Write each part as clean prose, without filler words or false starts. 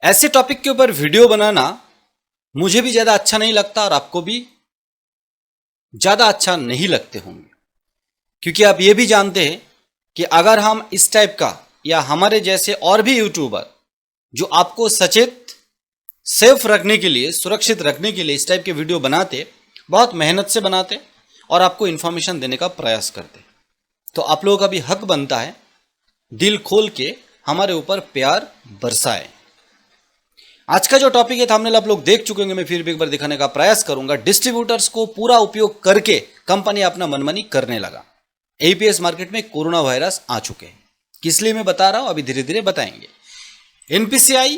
ऐसे टॉपिक के ऊपर वीडियो बनाना मुझे भी ज्यादा अच्छा नहीं लगता और आपको भी ज्यादा अच्छा नहीं लगते होंगे, क्योंकि आप ये भी जानते हैं कि अगर हम इस टाइप का या हमारे जैसे और भी यूट्यूबर जो आपको सचेत सेफ रखने के लिए, सुरक्षित रखने के लिए इस टाइप के वीडियो बनाते, बहुत मेहनत से बनाते और आपको इंफॉर्मेशन देने का प्रयास करते, तो आप लोगों का भी हक बनता है दिल खोल के हमारे ऊपर प्यार बरसाए। आज का जो टॉपिक है थंबनेल आप लोग देख चुके होंगे, मैं फिर भी एक बार दिखाने का प्रयास करूंगा। डिस्ट्रीब्यूटर्स को पूरा उपयोग करके कंपनी अपना मनमानी करने लगा। एपीएस मार्केट में कोरोना वायरस आ चुके हैं। किस लिए मैं बता रहा हूं, अभी धीरे धीरे बताएंगे। एनपीसीआई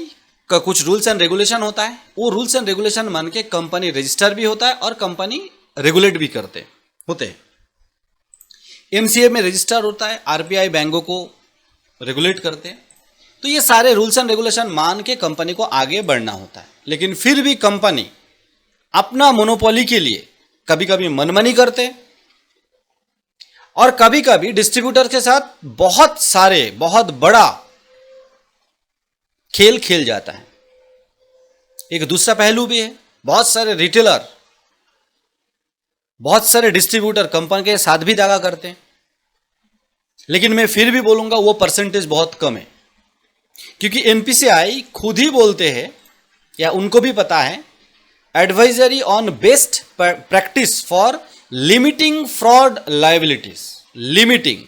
का कुछ रूल्स एंड रेगुलेशन होता है, वो रूल्स एंड रेगुलेशन मान के कंपनी रजिस्टर भी होता है और कंपनी रेगुलेट भी करते होते हैं। एमसीए में रजिस्टर होता है, आरबीआई बैंकों को रेगुलेट करते हैं। तो ये सारे रूल्स एंड रेगुलेशन मान के कंपनी को आगे बढ़ना होता है, लेकिन फिर भी कंपनी अपना मोनोपोली के लिए कभी कभी मनमानी करते और कभी कभी डिस्ट्रीब्यूटर के साथ बहुत बड़ा खेल खेल जाता है। एक दूसरा पहलू भी है, बहुत सारे रिटेलर, बहुत सारे डिस्ट्रीब्यूटर कंपनी के साथ भी दागा करते हैं, लेकिन मैं फिर भी बोलूंगा वो परसेंटेज बहुत कम है, क्योंकि एनपीसीआई खुद ही बोलते हैं या उनको भी पता है, advisory on best practice for limiting fraud liabilities. Limiting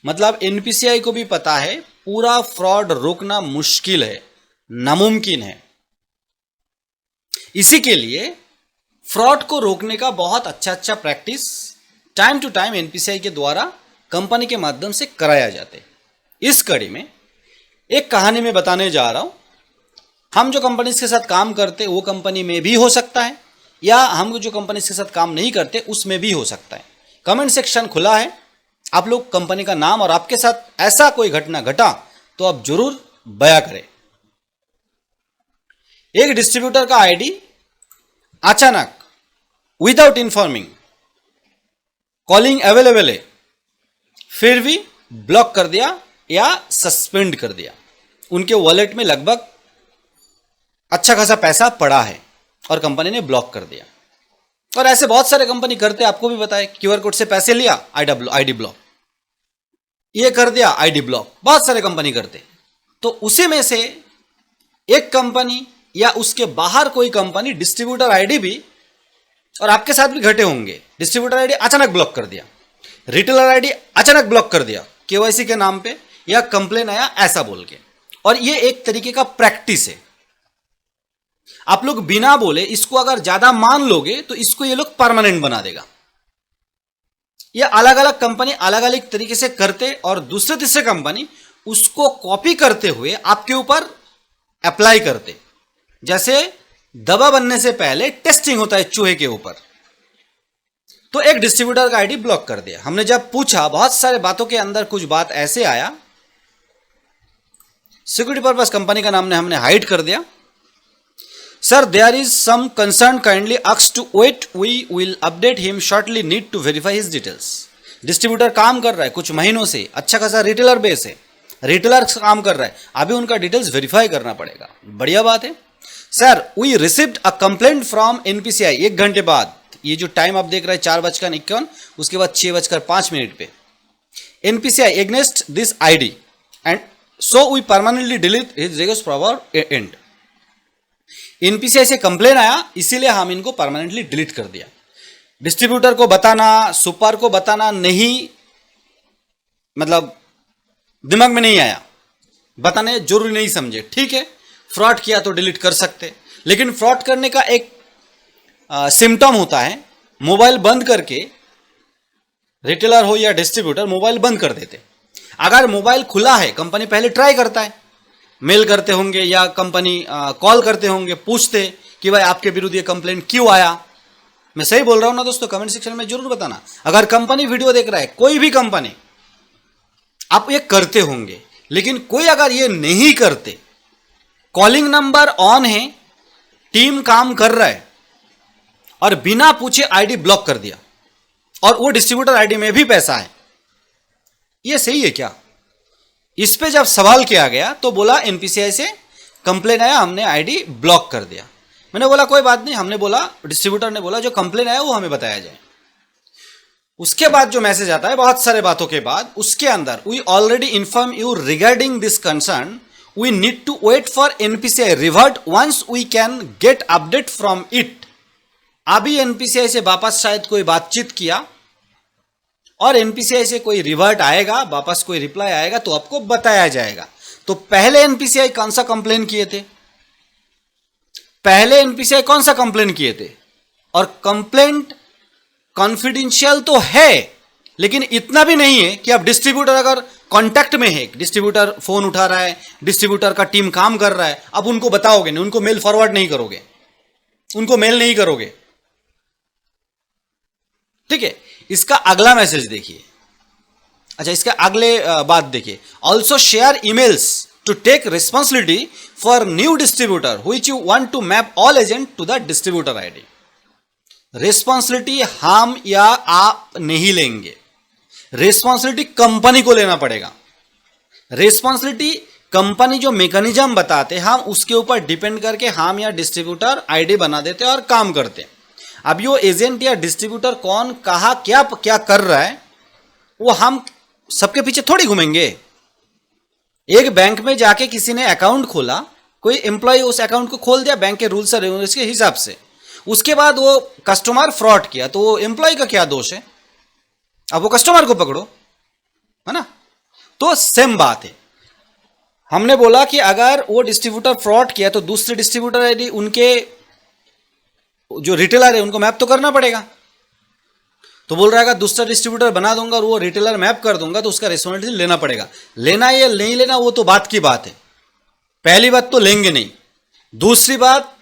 मतलब एनपीसीआई को भी पता है पूरा फ्रॉड रोकना मुश्किल है, नामुमकिन है। इसी के लिए फ्रॉड को रोकने का बहुत अच्छा practice time to time NPCI के द्वारा कंपनी के माध्यम से कराया जाता है। इस कड़ी में एक कहानी में बताने जा रहा हूं। हम जो कंपनीज के साथ काम करते वो कंपनी में भी हो सकता है, या हम जो कंपनीज के साथ काम नहीं करते उसमें भी हो सकता है। कमेंट सेक्शन खुला है, आप लोग कंपनी का नाम और आपके साथ ऐसा कोई घटना घटा तो आप जरूर बयां करें। एक डिस्ट्रीब्यूटर का आईडी अचानक विदाउट इंफॉर्मिंग कॉलिंग अवेलेबल है, फिर भी ब्लॉक कर दिया या सस्पेंड कर दिया। उनके वॉलेट में लगभग अच्छा खासा पैसा पड़ा है और कंपनी ने ब्लॉक कर दिया। और ऐसे बहुत सारे कंपनी करते, आपको भी पता है, क्यूआर कोड से पैसे लिया, आईडी ब्लॉक, ये कर दिया, आईडी ब्लॉक, बहुत सारे कंपनी करते। तो उसी में से एक कंपनी या उसके बाहर कोई कंपनी डिस्ट्रीब्यूटर आईडी भी, और आपके साथ भी घटे होंगे, डिस्ट्रीब्यूटर आईडी अचानक ब्लॉक कर दिया, रिटेलर आईडी अचानक ब्लॉक कर दिया केवाईसी के नाम पे, या कंप्लेन आया ऐसा बोल के। और ये एक तरीके का प्रैक्टिस है। आप लोग बिना बोले इसको अगर ज्यादा मान लोगे तो इसको ये लोग परमानेंट बना देगा। ये अलग अलग कंपनी अलग अलग तरीके से करते और दूसरे तीसरे कंपनी उसको कॉपी करते हुए आपके ऊपर अप्लाई करते। जैसे दवा बनने से पहले टेस्टिंग होता है चूहे के ऊपर। तो एक डिस्ट्रीब्यूटर का आईडी ब्लॉक कर दिया। हमने जब पूछा, बहुत सारे बातों के अंदर कुछ बात ऐसे आया, सिक्योरिटी पर्पस कंपनी का नाम ने हमने हाइड कर दिया। Sir, there is some concern, kindly ask to wait, we will update him shortly, need to verify his details. Distributor काम कर रहा है कुछ महीनों से, अच्छा खासा रिटेलर बेस है, रिटेलर काम कर रहा है, अभी उनका डिटेल्स वेरीफाई करना पड़ेगा। बढ़िया बात है। Sir, we received a complaint from NPCI, 1 घंटे बाद, ये जो टाइम आप देख रहे हैं 4:51, उसके बाद 6:05 पे, NPCI against this ID and so we permanently delete his request for end. NPCI से कंप्लेन आया, इसीलिए हम इनको परमानेंटली डिलीट कर दिया। डिस्ट्रीब्यूटर को बताना, सुपर को बताना नहीं, मतलब दिमाग में नहीं आया, बताने जरूरी नहीं समझे। ठीक है, फ्रॉड किया तो डिलीट कर सकते, लेकिन फ्रॉड करने का एक सिम्टम होता है, मोबाइल बंद करके, रिटेलर हो या डिस्ट्रीब्यूटर, मोबाइल बंद कर देते। अगर मोबाइल खुला है, कंपनी पहले ट्राई करता है, मेल करते होंगे या कंपनी कॉल करते होंगे, पूछते कि भाई आपके विरुद्ध ये कंप्लेंट क्यों आया। मैं सही बोल रहा हूं ना दोस्तों? कमेंट सेक्शन में जरूर बताना। अगर कंपनी वीडियो देख रहा है, कोई भी कंपनी, आप ये करते होंगे, लेकिन कोई अगर ये नहीं करते, कॉलिंग नंबर ऑन है, टीम काम कर रहा है और बिना पूछे आईडी ब्लॉक कर दिया, और वो डिस्ट्रीब्यूटर आईडी में भी पैसा है, ये सही है क्या? इस पे जब सवाल किया गया तो बोला एनपीसीआई से कंप्लेन आया, हमने आईडी ब्लॉक कर दिया। मैंने बोला कोई बात नहीं, हमने बोला, डिस्ट्रीब्यूटर ने बोला जो कंप्लेन आया वो हमें बताया जाए। उसके बाद जो मैसेज आता है बहुत सारे बातों के बाद, उसके अंदर we already inform you regarding this concern, we need to wait for NPCI revert once we can get update from it. अभी एनपीसीआई से वापस शायद कोई बातचीत किया और एनपीसीआई से कोई रिवर्ट आएगा, वापस कोई रिप्लाई आएगा तो आपको बताया जाएगा। तो पहले एनपीसीआई कौन सा कंप्लेन किए थे? पहले एनपीसीआई कौन सा कंप्लेन किए थे? और कंप्लेंट कॉन्फिडेंशियल तो है, लेकिन इतना भी नहीं है कि अब डिस्ट्रीब्यूटर अगर कांटेक्ट में है, डिस्ट्रीब्यूटर फोन उठा रहा है, डिस्ट्रीब्यूटर का टीम काम कर रहा है, अब उनको बताओगे नहीं, उनको मेल फॉरवर्ड नहीं करोगे, उनको मेल नहीं करोगे। ठीक है, इसका अगला मैसेज देखिए। अच्छा, इसका अगले बात देखिए, also share emails to take responsibility for new distributor which you want to map all agent to the distributor ID. Responsibility हम या आप नहीं लेंगे, रिस्पॉन्सिबिलिटी कंपनी को लेना पड़ेगा। रिस्पॉन्सिबिलिटी कंपनी जो मैकेनिज्म बताते हम उसके ऊपर डिपेंड करके हम या डिस्ट्रीब्यूटर आईडी बना देते और काम करते। अब यो एजेंट या डिस्ट्रीब्यूटर कौन कहा क्या क्या कर रहा है वो हम सबके पीछे थोड़ी घूमेंगे। एक बैंक में जाके किसी ने अकाउंट खोला, कोई एम्प्लॉय उस अकाउंट को खोल दिया बैंक के रूल्स और रेगुलेशंस के हिसाब से, उसके बाद वो कस्टमर फ्रॉड किया तो वो एम्प्लॉय का क्या दोष है? अब वो कस्टमर को पकड़ो, है ना। तो सेम बात है, हमने बोला कि अगर वो डिस्ट्रीब्यूटर फ्रॉड किया तो दूसरे डिस्ट्रीब्यूटर आईडी उनके जो रिटेलर है उनको मैप तो करना पड़ेगा। तो बोल रहा है दूसरा डिस्ट्रीब्यूटर बना दूंगा और वो रिटेलर मैप कर दूंगा तो उसका रिस्पॉन्सिबिलिटी लेना पड़ेगा। लेना या नहीं लेना वो तो बात की बात है, पहली बात तो लेंगे नहीं। दूसरी बात,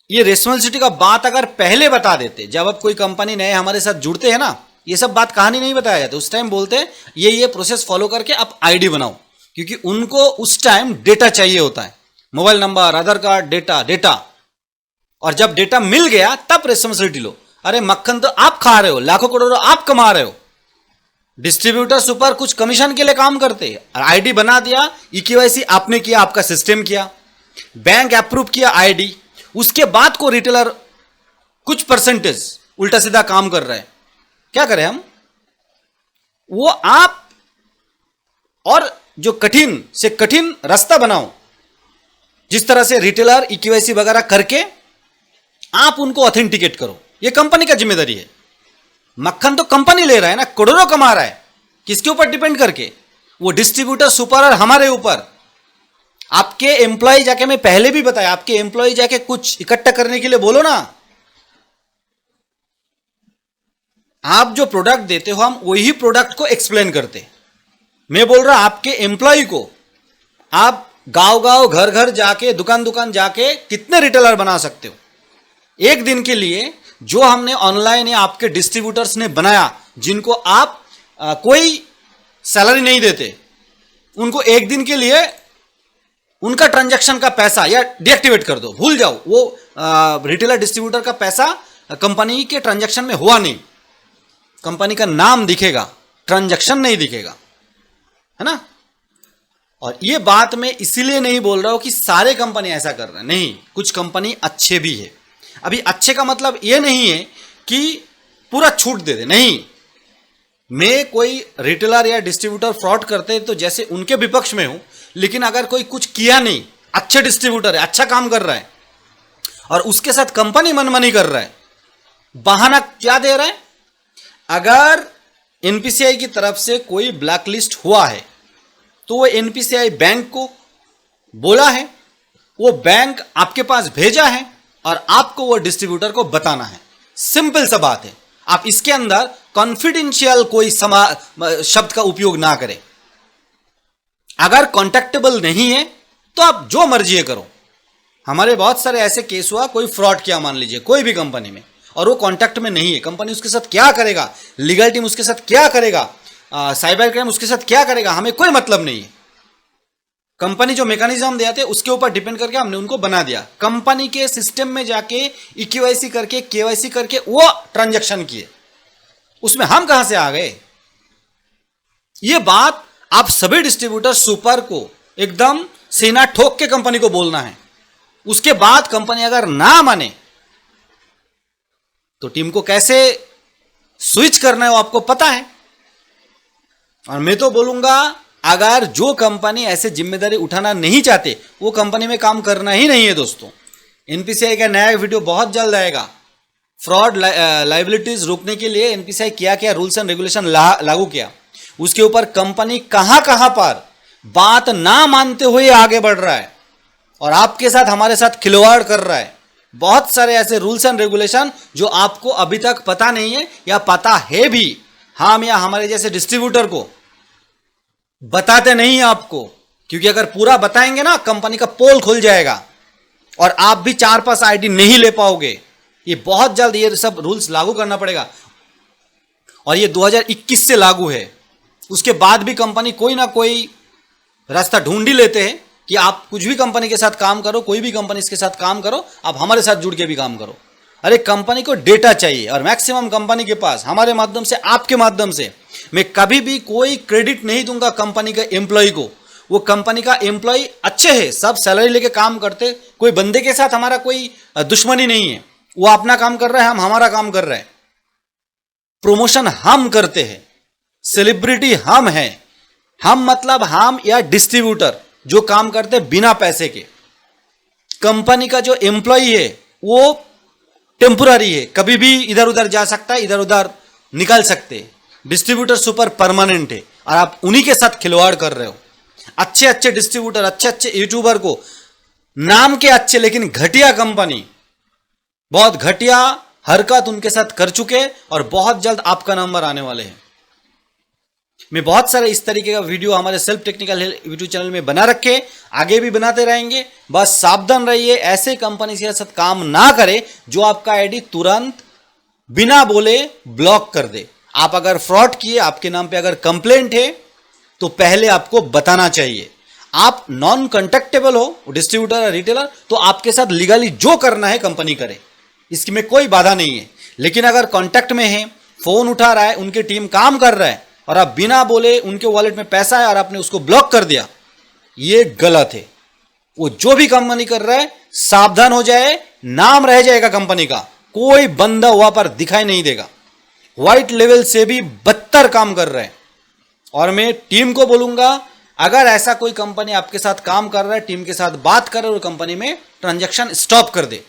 ये रिस्पॉन्सिबिलिटी का बात अगर पहले बता देते, जब अब कोई कंपनी नए हमारे साथ जुड़ते हैं ना, ये सब बात कहानी नहीं बताया जाता, उस टाइम बोलते ये प्रोसेस फॉलो करके आप आईडी बनाओ, क्योंकि उनको उस टाइम डेटा चाहिए होता है, मोबाइल नंबर, आधार कार्ड, डेटा। और जब डेटा मिल गया तब रिस्पॉन्सिबिलिटी लो। अरे मक्खन तो आप खा रहे हो, लाखों करोड़ों आप कमा रहे हो, डिस्ट्रीब्यूटर सुपर कुछ कमीशन के लिए काम करते हैं। आईडी बना दिया, ईकेवाईसी आपने किया, आपका सिस्टम किया, बैंक अप्रूव किया आईडी, उसके बाद को रिटेलर कुछ परसेंटेज उल्टा सीधा काम कर रहा है। क्या करें हम? वो आप और जो कठिन से कठिन रास्ता बनाओ, जिस तरह से रिटेलर ईकेवाईसी वगैरह करके आप उनको ऑथेंटिकेट करो, ये कंपनी का जिम्मेदारी है। मक्खन तो कंपनी ले रहा है ना, करोड़ों कमा रहा है, किसके ऊपर डिपेंड करके? वो डिस्ट्रीब्यूटर सुपर और हमारे ऊपर। आपके एम्प्लॉय जाके, मैं पहले भी बताया, आपके एम्प्लॉय जाके कुछ इकट्ठा करने के लिए बोलो ना, आप जो प्रोडक्ट देते हो हम वही प्रोडक्ट को एक्सप्लेन करते। मैं बोल रहा आपके एम्प्लॉय को आप गांव घर घर जाके, दुकान जाके कितने रिटेलर बना सकते हो एक दिन के लिए? जो हमने ऑनलाइन या आपके डिस्ट्रीब्यूटर्स ने बनाया, जिनको आप कोई सैलरी नहीं देते, उनको एक दिन के लिए उनका ट्रांजैक्शन का पैसा या डीएक्टिवेट कर दो, भूल जाओ, वो रिटेलर डिस्ट्रीब्यूटर का पैसा कंपनी के ट्रांजैक्शन में हुआ नहीं, कंपनी का नाम दिखेगा, ट्रांजैक्शन नहीं दिखेगा, है ना। और ये बात मैं इसीलिए नहीं बोल रहा हूं कि सारे कंपनी ऐसा कर रहे हैं, नहीं, कुछ कंपनी अच्छे भी है। अभी अच्छे का मतलब ये नहीं है कि पूरा छूट दे दे, नहीं। मैं कोई रिटेलर या डिस्ट्रीब्यूटर फ्रॉड करते तो जैसे उनके विपक्ष में हूं, लेकिन अगर कोई कुछ किया नहीं, अच्छे डिस्ट्रीब्यूटर है, अच्छा काम कर रहा है, और उसके साथ कंपनी मनमानी कर रहा है, बहाना क्या दे रहा है? अगर एनपीसीआई की तरफ से कोई ब्लैकलिस्ट हुआ है तो वो एनपीसीआई बैंक को बोला है, वो बैंक आपके पास भेजा है और आपको वो डिस्ट्रीब्यूटर को बताना है। सिंपल सा बात है। आप इसके अंदर कॉन्फिडेंशियल कोई शब्द का उपयोग ना करें। अगर कॉन्टेक्टेबल नहीं है तो आप जो मर्जी करो। हमारे बहुत सारे ऐसे केस हुआ, कोई फ्रॉड किया मान लीजिए कोई भी कंपनी में, और वो कॉन्टैक्ट में नहीं है, कंपनी उसके साथ क्या करेगा, लीगल टीम उसके साथ क्या करेगा, साइबर क्राइम उसके साथ क्या करेगा, हमें कोई मतलब नहीं है। कंपनी जो मैकेनिज्म दिया थे उसके ऊपर डिपेंड करके हमने उनको बना दिया। कंपनी के सिस्टम में जाके ईकेवाईसी करके, केवाईसी करके वो ट्रांजैक्शन किए, उसमें हम कहां से आ गए? ये बात आप सभी डिस्ट्रीब्यूटर सुपर को एकदम सीना ठोक के कंपनी को बोलना है। उसके बाद कंपनी अगर ना माने तो टीम को कैसे स्विच करना है वो आपको पता है। और मैं तो बोलूंगा, अगर जो कंपनी ऐसे जिम्मेदारी उठाना नहीं चाहते वो कंपनी में काम करना ही नहीं है दोस्तों। एनपीसीआई का नया वीडियो बहुत जल्द आएगा। फ्रॉड लाइबिलिटीज रोकने के लिए एनपीसीआई क्या क्या रूल्स एंड रेगुलेशन लागू किया, उसके ऊपर कंपनी कहां कहां पर बात ना मानते हुए आगे बढ़ रहा है और आपके साथ हमारे साथ खिलवाड़ कर रहा है। बहुत सारे ऐसे रूल्स एंड रेगुलेशन जो आपको अभी तक पता नहीं है या पता है भी, हम या हमारे जैसे डिस्ट्रीब्यूटर को बताते नहीं है आपको, क्योंकि अगर पूरा बताएंगे ना कंपनी का पोल खुल जाएगा और आप भी 4-5 आईडी नहीं ले पाओगे। ये बहुत जल्द ये सब रूल्स लागू करना पड़ेगा और ये 2021 से लागू है। उसके बाद भी कंपनी कोई ना कोई रास्ता ढूंढ ही लेते हैं कि आप कुछ भी कंपनी के साथ काम करो, कोई भी कंपनी के साथ काम करो, आप हमारे साथ जुड़ के भी काम करो। अरे कंपनी को डेटा चाहिए और मैक्सिमम कंपनी के पास हमारे माध्यम से, आपके माध्यम से मैं कभी भी कोई क्रेडिट नहीं दूंगा कंपनी के एम्प्लॉय को। वो कंपनी का एम्प्लॉय अच्छे है, सब सैलरी लेके काम करते, कोई बंदे के साथ हमारा कोई दुश्मनी नहीं है। वो अपना काम कर रहा है, हम हमारा काम कर रहे हैं। प्रमोशन हम करते हैं, सेलिब्रिटी हम हैं। हम मतलब हम या डिस्ट्रीब्यूटर जो काम करते हैं बिना पैसे के। कंपनी का जो एम्प्लॉय है वो टेम्पोररी है, कभी भी इधर उधर जा सकता है, इधर उधर निकल सकते हैं। डिस्ट्रीब्यूटर सुपर परमानेंट है और आप उन्हीं के साथ खिलवाड़ कर रहे हो। अच्छे अच्छे डिस्ट्रीब्यूटर, अच्छे अच्छे यूट्यूबर को नाम के अच्छे लेकिन घटिया कंपनी, बहुत घटिया हरकत उनके साथ कर चुके और बहुत जल्द आपका नंबर आने वाले हैं। मैं बहुत सारे इस तरीके का वीडियो हमारे सेल्फ टेक्निकल यूट्यूब चैनल में बना रखे, आगे भी बनाते रहेंगे। बस सावधान रहिए, ऐसे कंपनी के साथ काम ना करें जो आपका आईडी तुरंत बिना बोले ब्लॉक कर दे। आप अगर फ्रॉड किए, आपके नाम पे अगर कंप्लेंट है तो पहले आपको बताना चाहिए। आप नॉन कंटेक्टेबल हो, डिस्ट्रीब्यूटर या रिटेलर, तो आपके साथ लीगली जो करना है कंपनी करे, इसमें कोई बाधा नहीं है। लेकिन अगर कांटेक्ट में है, फोन उठा रहा है, उनकी टीम काम कर रहा है और आप बिना बोले उनके वॉलेट में पैसा है और आपने उसको ब्लॉक कर दिया, ये गलत है। वो जो भी कंपनी कर रहा है सावधान हो जाए, नाम रह जाएगा कंपनी का, कोई बंदा वहां पर दिखाई नहीं देगा। व्हाइट लेवल से भी बदतर काम कर रहे हैं। और मैं टीम को बोलूंगा, अगर ऐसा कोई कंपनी आपके साथ काम कर रहा है, टीम के साथ बात कर रहे और कंपनी में ट्रांजैक्शन स्टॉप कर दे।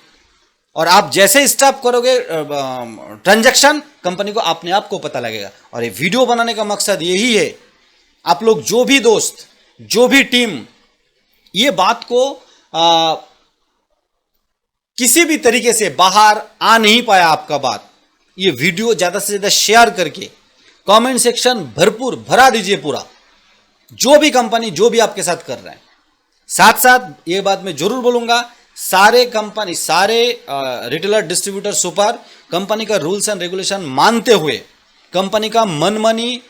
और आप जैसे स्टॉप करोगे ट्रांजैक्शन, कंपनी को अपने आप को पता लगेगा। और ये वीडियो बनाने का मकसद यही है, आप लोग जो भी दोस्त, जो भी टीम ये बात को किसी भी तरीके से बाहर आ नहीं पाया आपका बात, ये वीडियो ज्यादा से ज्यादा शेयर करके कमेंट सेक्शन भरपूर भरा दीजिए पूरा, जो भी कंपनी जो भी आपके साथ कर रहा है। साथ साथ ये बात मैं जरूर बोलूंगा, सारे कंपनी, सारे रिटेलर, डिस्ट्रीब्यूटर, सुपर कंपनी का रूल्स एंड रेगुलेशन मानते हुए, कंपनी का मनमानी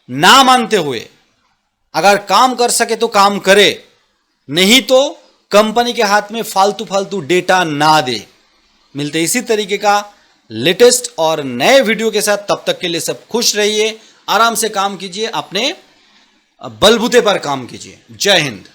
ना मानते हुए अगर काम कर सके तो काम करे, नहीं तो कंपनी के हाथ में फालतू फालतू डेटा ना दे। मिलते इसी तरीके का लेटेस्ट और नए वीडियो के साथ। तब तक के लिए सब खुश रहिए, आराम से काम कीजिए, अपने बलबूते पर काम कीजिए। जय हिंद।